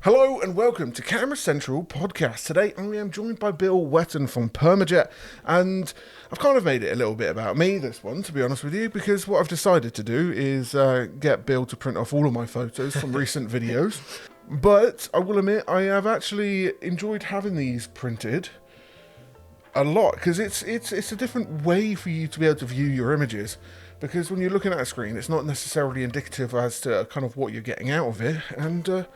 Hello and welcome to Camera Central Podcast. Today I am joined by Bill Wetton from PermaJet, and I've kind of made it a little bit about me, this one, to be honest with you, because what I've decided to do is get Bill to print off all of my photos from recent videos. But I will admit I have actually enjoyed having these printed a lot, because it's a different way for you to be able to view your images. Because when you're looking at a screen, it's not necessarily indicative as to kind of what you're getting out of it, and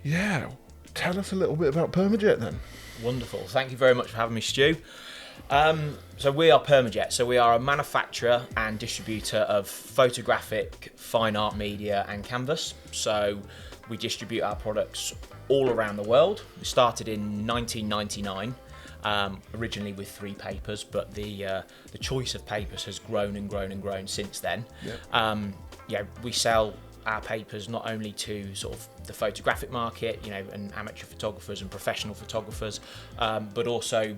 yeah, tell us a little bit about PermaJet then. Wonderful. Thank you very much for having me, Stu. So we are PermaJet. So we are a manufacturer and distributor of photographic, fine art media and canvas. So we distribute our products all around the world. We started in 1999, originally with 3 papers, but the choice of papers has grown and grown and grown since then. Yep. We sell our papers not only to sort of the photographic market, and amateur photographers and professional photographers, but also,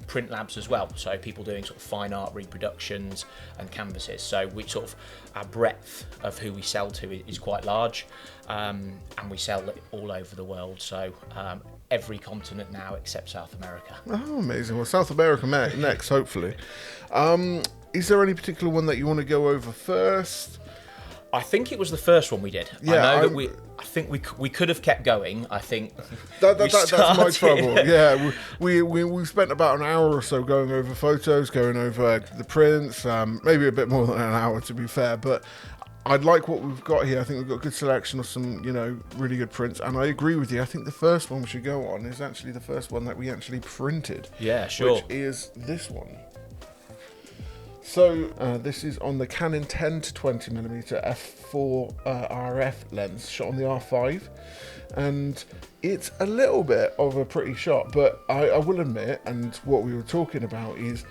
print labs as well. So people doing sort of fine art reproductions and canvases. So we sort of, our breadth of who we sell to is quite large, and we sell it all over the world. So every continent now except South America. Oh, amazing. Well, South America next, hopefully. Is there any particular one that you want to go over first? I think it was the first one we did. Yeah, I think we could have kept going. I think that's my trouble. Yeah, we spent about an hour or so going over photos, going over the prints, maybe a bit more than an hour to be fair. But I like what we've got here. I think we've got a good selection of some, really good prints. And I agree with you. I think the first one we should go on is actually the first one that we actually printed. Yeah, sure. Which is this one. So this is on the Canon 10 to 20mm f4 RF lens, shot on the R5, and it's a little bit of a pretty shot, but I will admit, and what we were talking about is,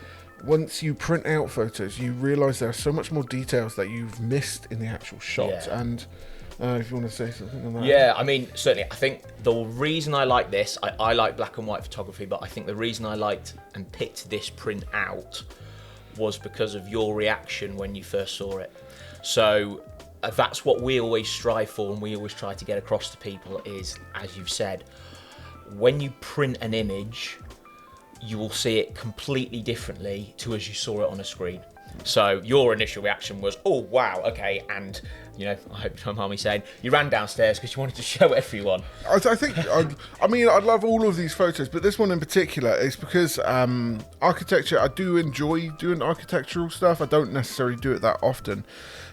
once you print out photos, you realise there are so much more details that you've missed in the actual shot. Yeah. And if you want to say something on that. Yeah, I mean, certainly, I think the reason I like this, I like black and white photography, but I think the reason I liked and picked this print out was because of your reaction when you first saw it. So that's what we always strive for, and we always try to get across to people is, as you've said, when you print an image, you will see it completely differently to as you saw it on a screen. So your initial reaction was, oh wow, okay, and I hope you don't mind me saying, you ran downstairs because you wanted to show everyone. I think, I'd love all of these photos, but this one in particular is because architecture, I do enjoy doing architectural stuff. I don't necessarily do it that often.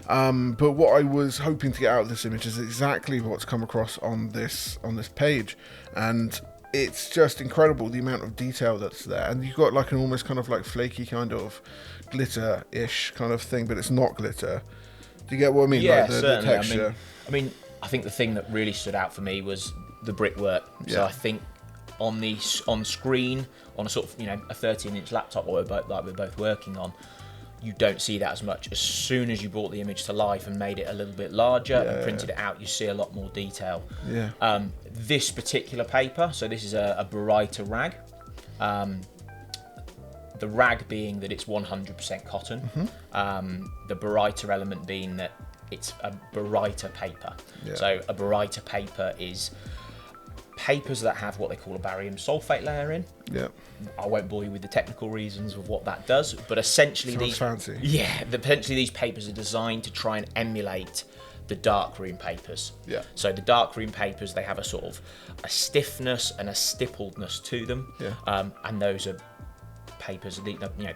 But what I was hoping to get out of this image is exactly what's come across on this page. And it's just incredible, the amount of detail that's there. And you've got like an almost kind of like flaky kind of glitter-ish kind of thing, but it's not glitter. Do you get what I mean? Yeah, like the certainly. texture. I think the thing that really stood out for me was the brickwork. Yeah. So I think on screen, on a sort of a 13-inch laptop that we're both working on, you don't see that as much. As soon as you brought the image to life and made it a little bit larger and printed it out, you see a lot more detail. Yeah. This particular paper, so this is a Baryta rag. The rag being that it's 100% cotton. Mm-hmm. The Baryta element being that it's a Baryta paper. Yeah. So a Baryta paper is papers that have what they call a barium sulfate layer in. Yeah. I won't bore you with the technical reasons of what that does, but essentially fancy. Potentially these papers are designed to try and emulate the darkroom papers. Yeah. So the darkroom papers, they have a sort of a stiffness and a stippledness to them. Yeah. And those are papers,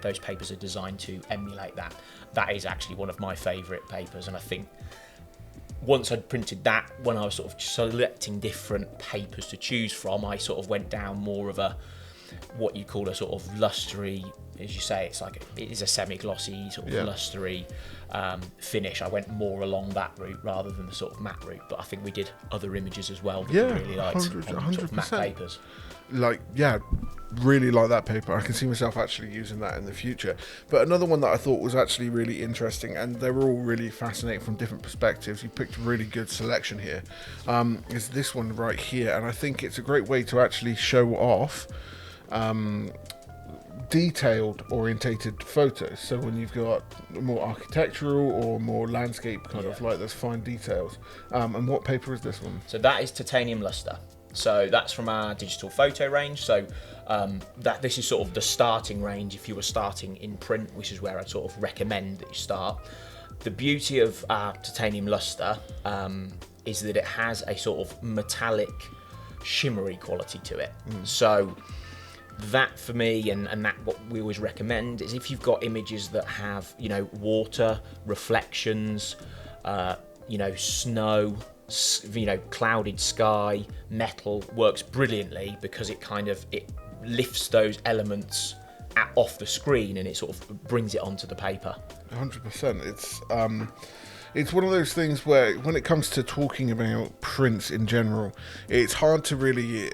those papers are designed to emulate that. That is actually one of my favourite papers, and I think once I'd printed that, when I was sort of selecting different papers to choose from, I sort of went down more of what you call a sort of lustery, as you say, it is a semi-glossy sort of lustery finish. I went more along that route rather than the sort of matte route, but I think we did other images as well that we really liked on sort of matte papers. Really like that paper. I can see myself actually using that in the future. But another one that I thought was actually really interesting, and they were all really fascinating from different perspectives, you picked a really good selection here, is this one right here. And I think it's a great way to actually show off detailed orientated photos. So when you've got more architectural or more landscape kind of like those fine details. And what paper is this one? So that is titanium luster. So that's from our digital photo range. So this is sort of the starting range if you were starting in print, which is where I'd sort of recommend that you start. The beauty of our titanium luster is that it has a sort of metallic, shimmery quality to it. So that for me, and that what we always recommend is if you've got images that have, you know, water, reflections, you know, snow, you know, clouded sky, metal, works brilliantly because it lifts those elements off the screen and it sort of brings it onto the paper. 100%. It's one of those things where when it comes to talking about prints in general, it's hard to really,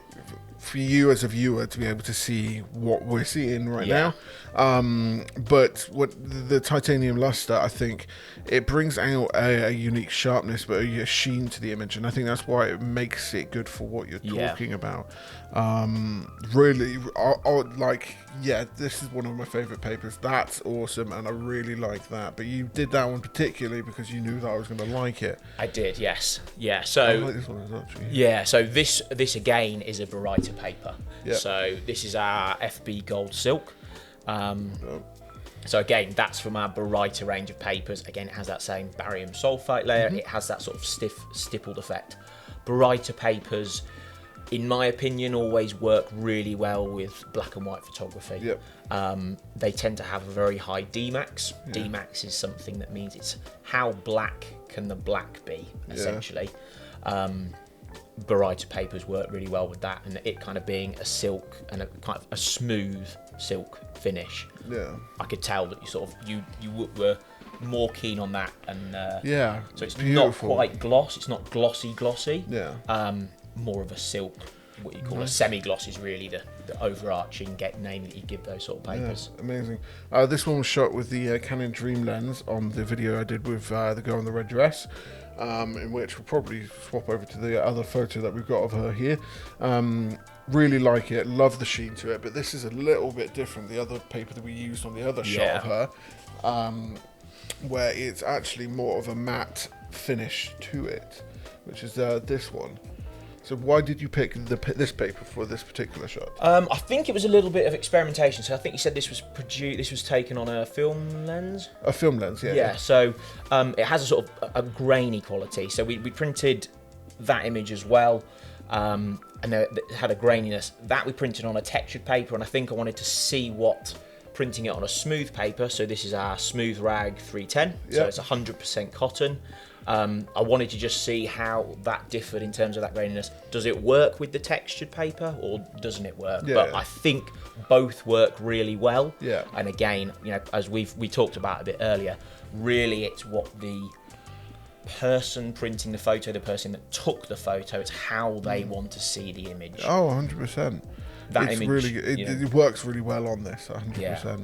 for you as a viewer, to be able to see what we're seeing right now. But what the titanium luster, I think it brings out a unique sharpness, but a sheen to the image, and I think that's why it makes it good for what you're talking about. Really, this is one of my favorite papers. That's awesome, and I really like that. But you did that one particularly because you knew that I was going to like it. I did, yes. Yeah, so I like this one as well, actually. Yeah, so this again is a Baryta paper. Yeah. So this is our FB Gold Silk. So again, that's from our Baryta range of papers. Again, it has that same barium sulfite layer. It has that sort of stiff, stippled effect. Baryta papers, in my opinion, always work really well with black and white photography. Yep. They tend to have a very high Dmax. Dmax is something that means it's how black can the black be, essentially. Baryta papers work really well with that, and it kind of being a silk and a kind of a smooth silk finish. Yeah. I could tell that you were more keen on that, and so it's beautiful. not quite gloss. It's not glossy. Yeah. More of a silk. What you call a semi-gloss is really the overarching name that you give those sort of papers. Yeah, amazing. This one was shot with the Canon Dream lens on the video I did with the girl in the red dress, in which we'll probably swap over to the other photo that we've got of her here. Really like it, love the sheen to it, but this is a little bit different. The other paper that we used on the other shot of her, where it's actually more of a matte finish to it, which is this one. So why did you pick this paper for this particular shot? I think it was a little bit of experimentation. So I think you said this was taken on a film lens. A film lens, yeah. Yeah. So it has a sort of a grainy quality. So we printed that image as well, and it had a graininess. That we printed on a textured paper, and I think I wanted to see what printing it on a smooth paper. So this is our Smooth Rag 310. So it's 100% cotton. I wanted to just see how that differed in terms of that graininess. Does it work with the textured paper or doesn't it work? Yeah. But I think both work really well. Yeah. And again, you know, as we talked about a bit earlier, really it's what the person printing the photo, the person that took the photo, it's how they want to see the image. Oh, 100%. That it's image, really good. It works really well on this, 100%. Yeah.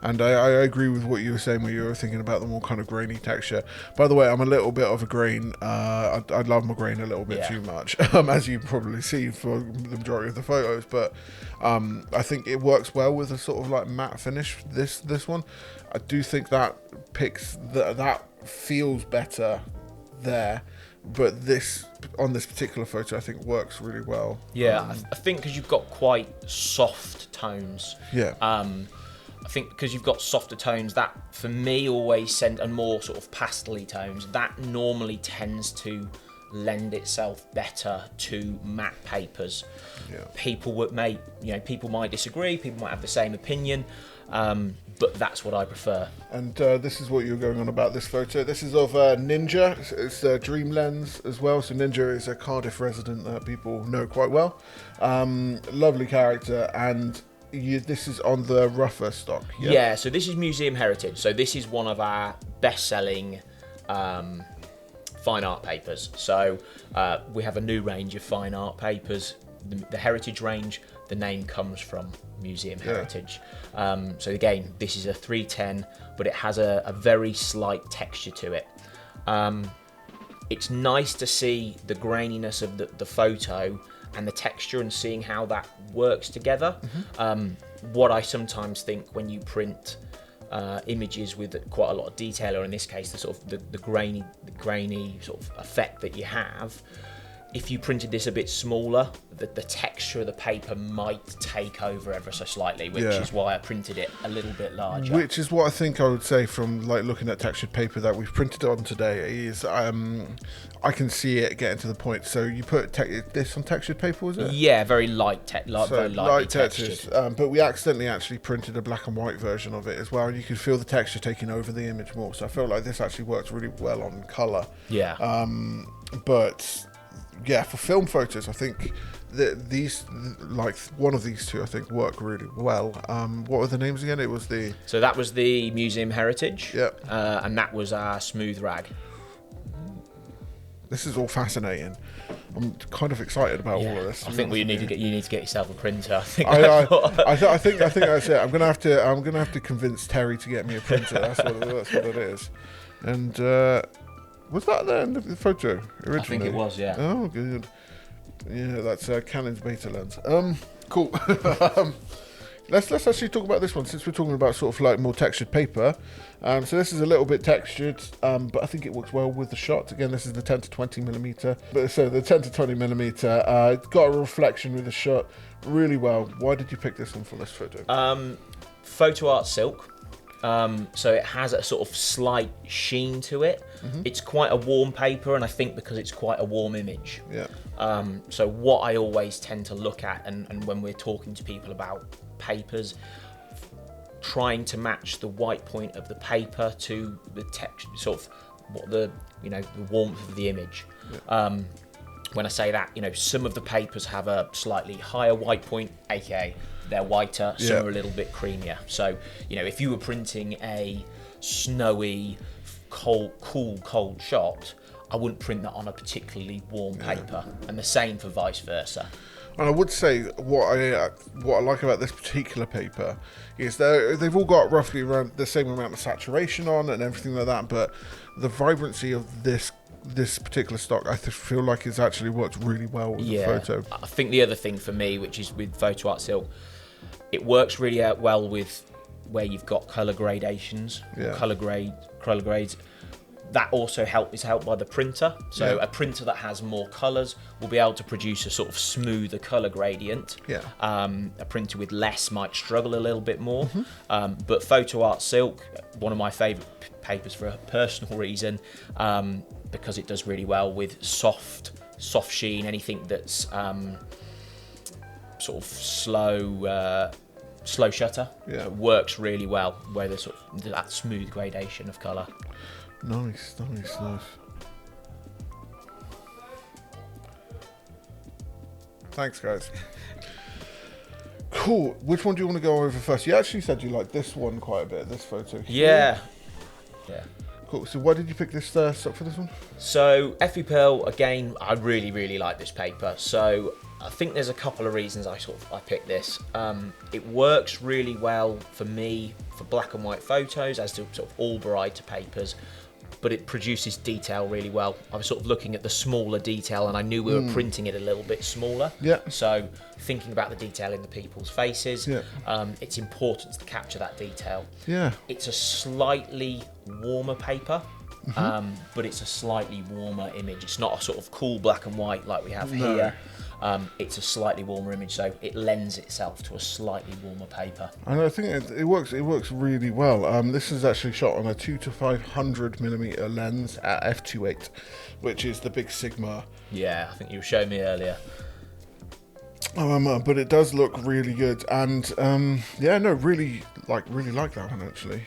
And I agree with what you were saying, where you were thinking about the more kind of grainy texture. By the way, I'm a little bit of a grain. I love my grain a little bit too much, as you probably see for the majority of the photos. But I think it works well with a sort of like matte finish. This one, I do think that that feels better there. But this on this particular photo, I think works really well. Yeah, I think because you've got quite soft tones. Yeah. I think because you've got softer tones, that for me always send a more sort of pastel-y tones. That normally tends to lend itself better to matte papers. Yeah. People might disagree. People might have the same opinion, but that's what I prefer. And this is what you're going on about this photo. This is of Ninja. It's a Dream lens as well. So Ninja is a Cardiff resident that people know quite well. Lovely character, and this is on the rougher stock. Yeah, so this is museum heritage. So this is one of our best-selling fine art papers. So we have a new range of fine art papers. The heritage range, the name comes from museum heritage. So again, this is a 310, but it has a very slight texture to it. It's nice to see the graininess of the photo and the texture and seeing how that works together. What I sometimes think when you print images with quite a lot of detail, or in this case the sort of the grainy sort of effect that you have, if you printed this a bit smaller, the texture of the paper might take over ever so slightly, which is why I printed it a little bit larger. Which is what I think I would say from like looking at textured paper that we've printed on today is I can see it getting to the point. So you put this on textured paper, was it? Yeah, very light, very light textures. But we accidentally actually printed a black and white version of it as well, and you could feel the texture taking over the image more. So I felt like this actually works really well on colour. Yeah. But yeah, for film photos, I think these, like one of these two, I think work really well. What were the names again? It was the... So that was the Museum Heritage. Yep. And that was our smooth rag. This is all fascinating. I'm kind of excited about all of this. I think you need to get yourself a printer. I think I think that's it. I'm gonna have to convince Terry to get me a printer. That's what it is. And was that there in the photo originally? I think it was, yeah. Oh, good. Yeah, that's Canon's beta lens. Cool. Let's actually talk about this one, since we're talking about sort of like more textured paper. So this is a little bit textured, but I think it works well with the shot. Again, this is the 10 to 20 millimeter. But so the 10 to 20 millimeter, it's got a reflection with the shot really well. Why did you pick this one for this photo? Photo Art Silk. So it has a sort of slight sheen to it. Mm-hmm. It's quite a warm paper, and I think because it's quite a warm image. Yeah. So what I always tend to look at, and when we're talking to people about papers, trying to match the white point of the paper to the texture, sort of what the warmth of the image. Yeah. When I say that, some of the papers have a slightly higher white point, aka they're whiter, some are a little bit creamier. So, if you were printing a snowy, cold shot, I wouldn't print that on a particularly warm paper, and the same for vice versa. And I would say what I like about this particular paper is they've all got roughly around the same amount of saturation on and everything like that, but the vibrancy of this particular stock I feel like it's actually worked really well with the photo. I think the other thing for me, which is with Photo Art Silk, it works really well with where you've got colour gradations, colour grades. That also is helped by the printer. So a printer that has more colours will be able to produce a sort of smoother colour gradient. Yeah. A printer with less might struggle a little bit more. Mm-hmm. But Photo Art Silk, one of my favourite papers for a personal reason, because it does really well with soft sheen, anything that's sort of slow shutter. Yeah. So it works really well where there's sort of that smooth gradation of colour. Nice. Thanks, guys. Cool. Which one do you want to go over first? You actually said you liked this one quite a bit, this photo. Yeah. Cool. So why did you pick this stock for this one? So FE Pearl, again, I really, really like this paper. So I think there's a couple of reasons I picked this. It works really well for me for black and white photos, as do sort of all Barita papers, but it produces detail really well. I was sort of looking at the smaller detail, and I knew we were printing it a little bit smaller. Yeah. So thinking about the detail in the people's faces, it's important to capture that detail. Yeah. It's a slightly warmer paper. But it's a slightly warmer image. It's not a sort of cool black and white like we have here. It's a slightly warmer image, so it lends itself to a slightly warmer paper. And I think it works really well. This is actually shot on a 2 to 500 millimeter lens at f2.8, which is the big Sigma. Yeah, I think you were showing me earlier. But it does look really good, and really like that one actually.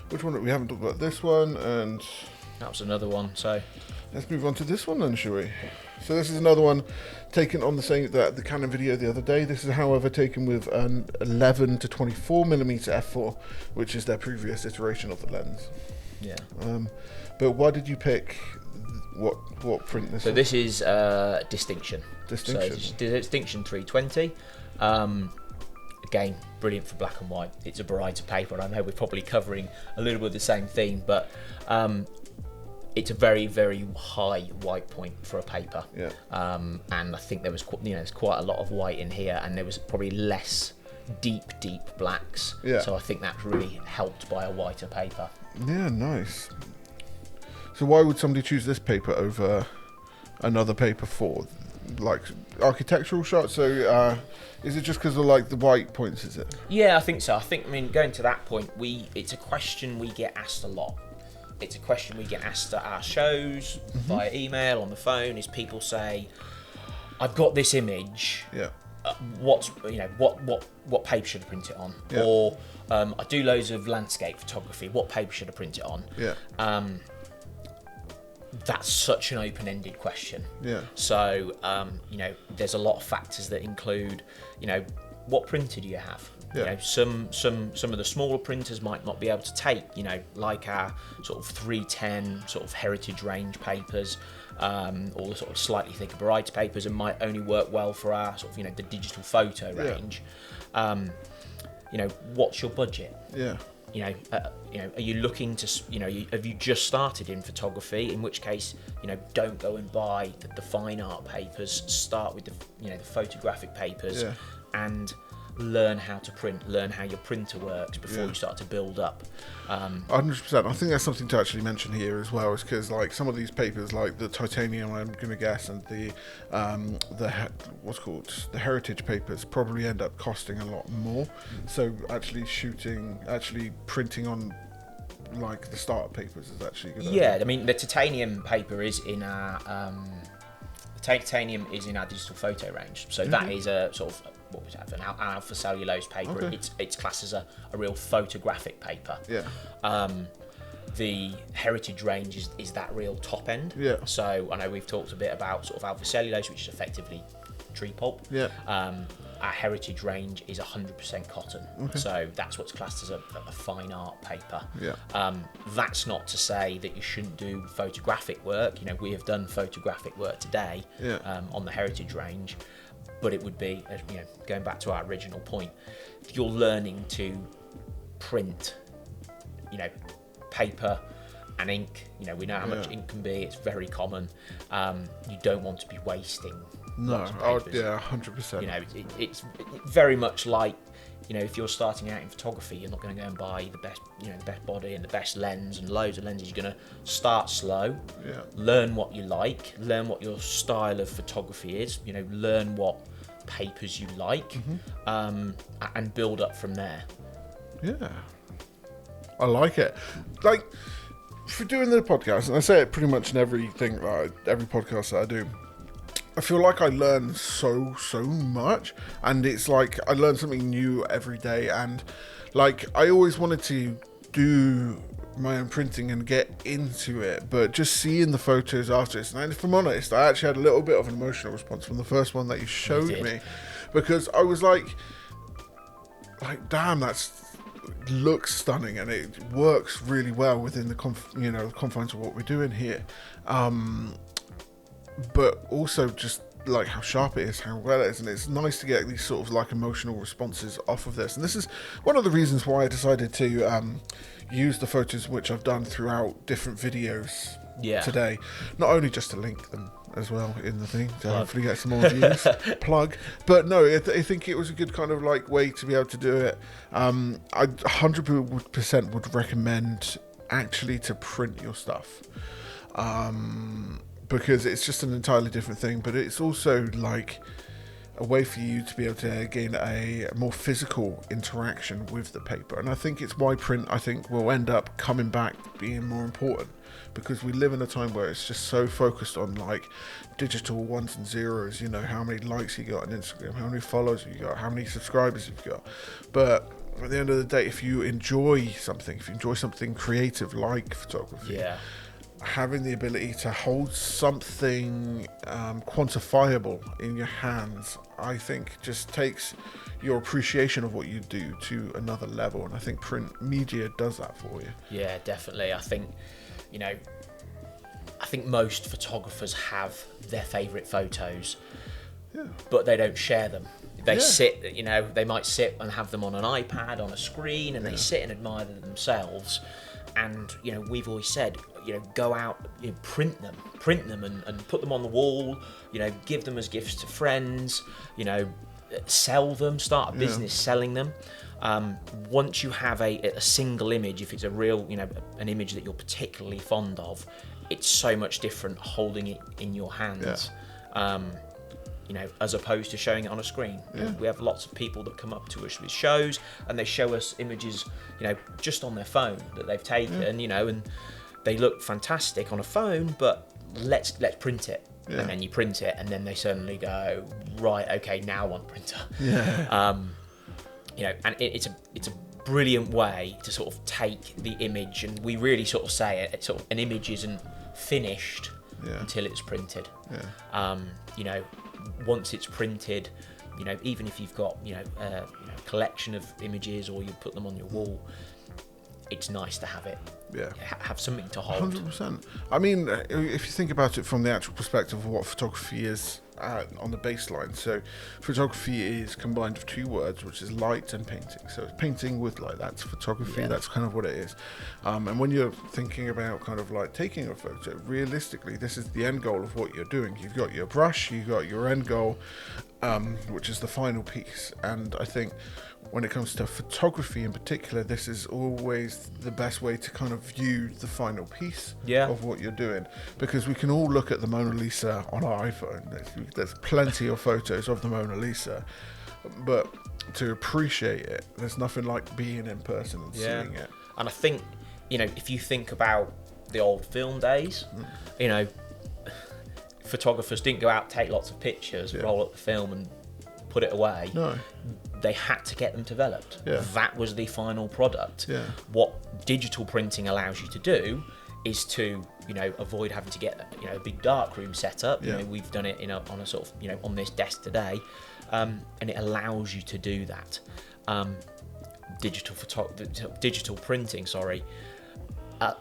Which one? We haven't talked about this one, and that was another one. So let's move on to this one then, shall we? So this is another one taken on the Canon video the other day. This is, however, taken with an 11 to 24 millimeter f4, which is their previous iteration of the lens. Yeah. But why did you pick what print this? So this is Distinction. So it's Distinction 320. Again, brilliant for black and white. It's a Barita paper, and I know we're probably covering a little bit of the same theme, but it's a very, very high white point for a paper. Yeah. And I think there was, there's quite a lot of white in here, and there was probably less deep blacks. Yeah. So I think that's really helped by a whiter paper. Yeah, nice. So why would somebody choose this paper over another paper for, like, architectural shots? So is it just because of like the white points, is it? Yeah, I think so. I mean, going to that point, it's a question we get asked a lot. It's a question we get asked at our shows, via email, on the phone, is people say, I've got this image. Yeah. What paper should I print it on? Yeah. Or I do loads of landscape photography. What paper should I print it on? Yeah. That's such an open-ended question. Yeah. So there's a lot of factors that include, what printer do you have? Yeah. Some of the smaller printers might not be able to take, like our sort of 310 sort of heritage range papers, or the sort of slightly thicker variety papers, and might only work well for our sort of, the digital photo range. What's your budget? Yeah. Are you looking to, have you just started in photography? In which case, don't go and buy the fine art papers. Start with the photographic papers, and learn how to print, learn how your printer works before you start to build up. 100%. I think that's something to actually mention here as well, is because like some of these papers, like the titanium, I'm going to guess, and the heritage papers probably end up costing a lot more. So actually printing on like the starter papers is actually good. Yeah, I mean the titanium paper is in our digital photo range. So that is a sort of, what was that, an alpha cellulose paper. Okay. It's classed as a real photographic paper. Yeah. The heritage range is that real top end. Yeah. So I know we've talked a bit about sort of alpha cellulose, which is effectively tree pulp. Yeah. Our heritage range is 100% cotton. Okay. So that's what's classed as a fine art paper. Yeah. That's not to say that you shouldn't do photographic work. We have done photographic work today on the heritage range, but it would be, going back to our original point, if you're learning to print, paper and ink, we know how much ink can be, it's very common. You don't want to be wasting lots of papers. Yeah, 100%. It's very much like, if you're starting out in photography, you're not going to go and buy the best, the best body and the best lens and loads of lenses. You're going to start slow, learn what you like, learn what your style of photography is, learn what papers you like, and build up from there. Yeah. I like it. Like, for doing the podcast, and I say it pretty much in every podcast that I do, I feel like I learn so much, and it's like I learn something new every day. And like I always wanted to do my own printing and get into it, but just seeing the photos after this, and if I'm honest, I actually had a little bit of an emotional response from the first one that you showed me, because I was like damn, looks stunning, and it works really well within the confines of what we're doing here. But also just like how sharp it is, how well it is, and it's nice to get these sort of like emotional responses off of this. And this is one of the reasons why I decided to use the photos which I've done throughout different videos today, not only just to link them as well in the thing to hopefully get some more views. Plug. But no, I think it was a good kind of like way to be able to do it. I 100% would recommend actually to print your stuff, because it's just an entirely different thing, but it's also like a way for you to be able to gain a more physical interaction with the paper. And I think it's why print, I think, will end up coming back being more important, because we live in a time where it's just so focused on like digital ones and zeros, how many likes you got on Instagram, how many followers you got, how many subscribers you've got. But at the end of the day, if you enjoy something creative like photography, having the ability to hold something quantifiable in your hands, I think just takes your appreciation of what you do to another level. And I think print media does that for you. Yeah, definitely. I think, most photographers have their favourite photos, but they don't share them. They sit, they might sit and have them on an iPad, on a screen, and they sit and admire them themselves. And, we've always said, go out, print them and put them on the wall, give them as gifts to friends, sell them, start a business selling them. Once you have a single image, if it's a real, an image that you're particularly fond of, it's so much different holding it in your hands. You know, as opposed to showing it on a screen. You know, we have lots of people that come up to us with shows and they show us images, you know, just on their phone that they've taken, you know, and they look fantastic on a phone, but let's print it. And then you print it, and then they suddenly go, right, okay, now I want a printer. You know, and it's a brilliant way to sort of take the image, and we really sort of say it. It's sort of an image isn't finished until it's printed. You know, once it's printed, you know, even if you've got a collection of images or you put them on your wall, it's nice to have it. Have something to hold. 100%. I mean, if you think about it from the actual perspective of what photography is on the baseline, so photography is combined of two words, which is light and painting. So it's painting with light, that's photography, that's kind of what it is. And when you're thinking about kind of like taking a photo, realistically, this is the end goal of what you're doing. You've got your brush, you've got your end goal, which is the final piece. And I think when it comes to photography in particular, this is always the best way to kind of view the final piece of what you're doing, because we can all look at the Mona Lisa on our iPhone. There's plenty of photos of the Mona Lisa, but to appreciate it, there's nothing like being in person and seeing it. And I think, you know, if you think about the old film days, you know, photographers didn't go out, take lots of pictures, roll up the film and put it away. No. They had to get them developed. That was the final product. What digital printing allows you to do is to, you know, avoid having to get, you know, a big darkroom set up. You know, we've done it on a sort of, you know, on this desk today, and it allows you to do that. Digital printing,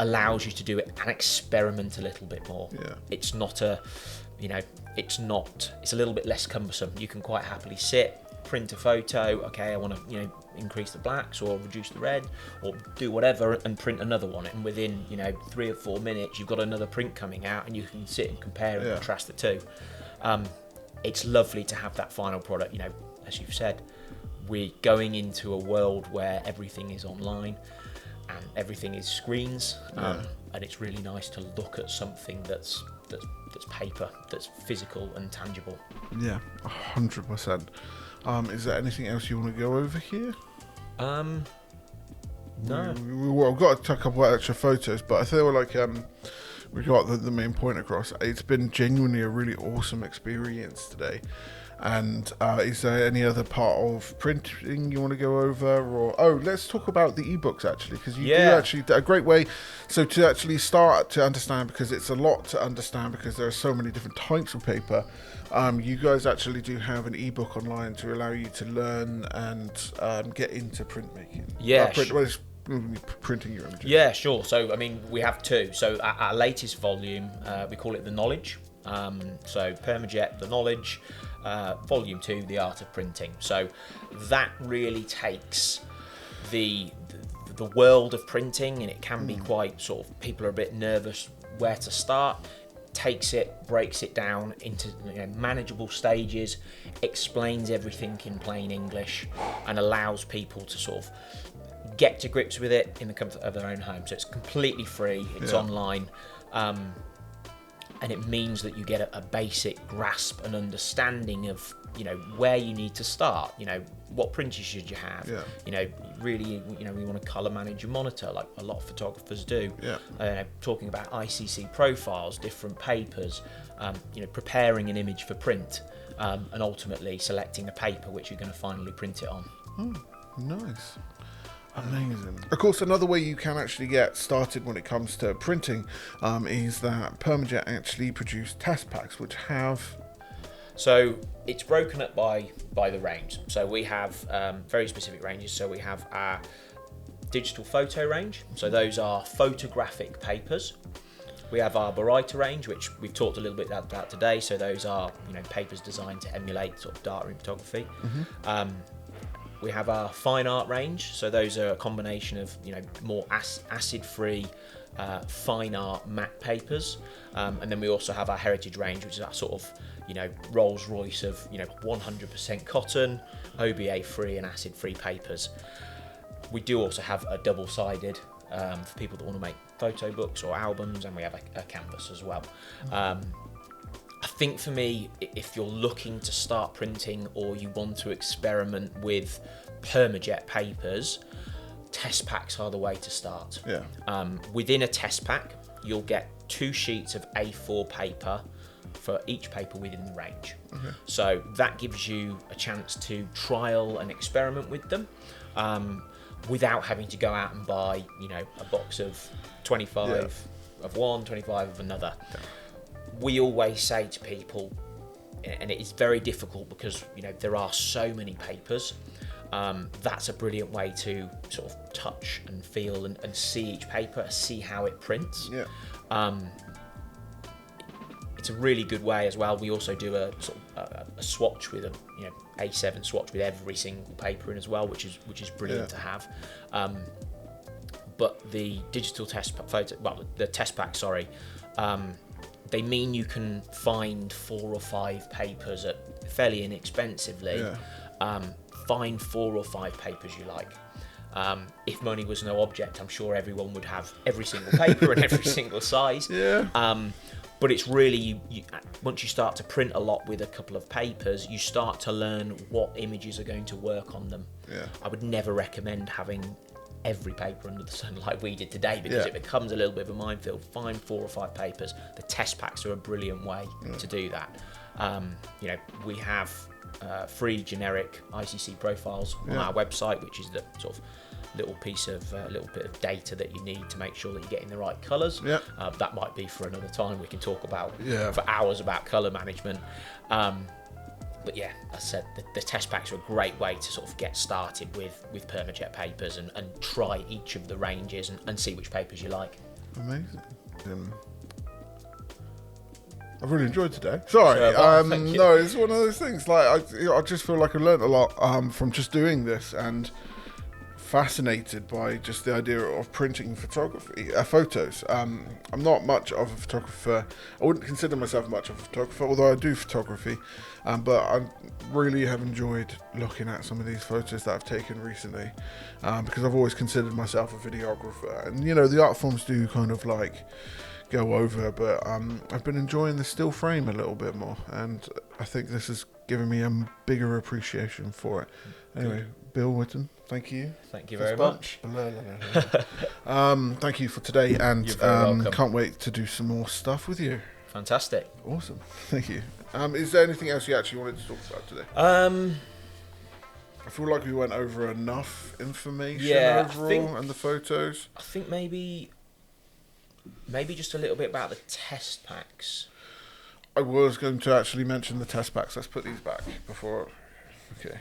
allows you to do it and experiment a little bit more. It's not a, you know, it's a little bit less cumbersome. You can quite happily sit, print a photo, okay, I want to, you know, increase the blacks or reduce the red or do whatever, and print another one, and within, you know, 3 or 4 minutes you've got another print coming out, and you can sit and compare and contrast the two. It's lovely to have that final product. You know, as you've said, we're going into a world where everything is online and everything is screens, and it's really nice to look at something that's paper, that's physical and tangible. 100%. Is there anything else you want to go over here? No. We've got a couple of extra photos, but I feel like we got the main point across. It's been genuinely a really awesome experience today. And is there any other part of printing you want to go over? Or let's talk about the ebooks actually, because you do actually a great way. So to actually start to understand, because it's a lot to understand, because there are so many different types of paper. You guys actually do have an ebook online to allow you to learn and get into printmaking. Printing your images. Yeah, sure. So I mean, we have two. So our latest volume, we call it The Knowledge. So PermaJet, The Knowledge. Volume 2, The Art of Printing. So that really takes the world of printing, and it can be quite sort of, people are a bit nervous where to start. Takes it, breaks it down into, you know, manageable stages, explains everything in plain English, and allows people to sort of get to grips with it in the comfort of their own home. So it's completely free, it's online. And it means that you get a basic grasp and understanding of, you know, where you need to start. You know, what printers should you have? You know, really, you know, we want to color manage your monitor like a lot of photographers do. Talking about ICC profiles, different papers, you know, preparing an image for print, and ultimately selecting a paper which you're going to finally print it on. Nice. Amazing. Of course, another way you can actually get started when it comes to printing is that PermaJet actually produce test packs, which have... So it's broken up by the range. So we have very specific ranges. So we have our digital photo range. So those are photographic papers. We have our Barita range, which we've talked a little bit about today. So those are, you know, papers designed to emulate sort of darkroom photography. We have our fine art range, so those are a combination of, you know, more acid-free fine art matte papers, and then we also have our heritage range, which is our sort of, you know, Rolls Royce of, you know, 100% cotton, OBA-free and acid-free papers. We do also have a double-sided for people that want to make photo books or albums, and we have a canvas as well. I think for me, if you're looking to start printing or you want to experiment with PermaJet papers, test packs are the way to start. Within a test pack, you'll get 2 sheets of A4 paper for each paper within the range. So that gives you a chance to trial and experiment with them without having to go out and buy, a box of 25 of one, 25 of another. We always say to people, and it is very difficult because there are so many papers, that's a brilliant way to sort of touch and feel and see each paper, see how it prints. It's a really good way as well. We also do a sort of a swatch with A7 swatch with every single paper in as well, which is brilliant to have. But the digital test pack, they mean you can find 4 or 5 papers at fairly inexpensively. Find 4 or 5 papers you like. If money was no object, I'm sure everyone would have every single paper and every single size. But it's really, once you start to print a lot with a couple of papers, you start to learn what images are going to work on them. I would never recommend having every paper under the sun like we did today, because it becomes a little bit of a minefield. Find 4 or 5 papers. The test packs are a brilliant way to do that. We have free generic ICC profiles on our website, which is the sort of little bit of data that you need to make sure that you're getting the right colours. That might be for another time. We can talk about for hours about colour management. But yeah, as I said, the test packs are a great way to sort of get started with PermaJet papers and try each of the ranges and see which papers you like. Amazing. I've really enjoyed today. Sorry, no, it's one of those things. Like I just feel like I learnt a lot from just doing this, and fascinated by just the idea of printing photos. I'm not much of a photographer. I wouldn't consider myself much of a photographer, although I do photography. But I really have enjoyed looking at some of these photos that I've taken recently, because I've always considered myself a videographer, and the art forms do kind of like go over, but I've been enjoying the still frame a little bit more, and I think this has given me a bigger appreciation for it. Anyway, Bill Whitten, thank you. Thank you very much. Thank you for today, and You're very welcome. can't wait to do some more stuff with you. Fantastic. Awesome. Thank you. Is there anything else you actually wanted to talk about today? I feel like we went over enough information overall, and the photos. I think maybe just a little bit about the test packs. I was going to actually mention the test packs. Let's put these back before. Okay.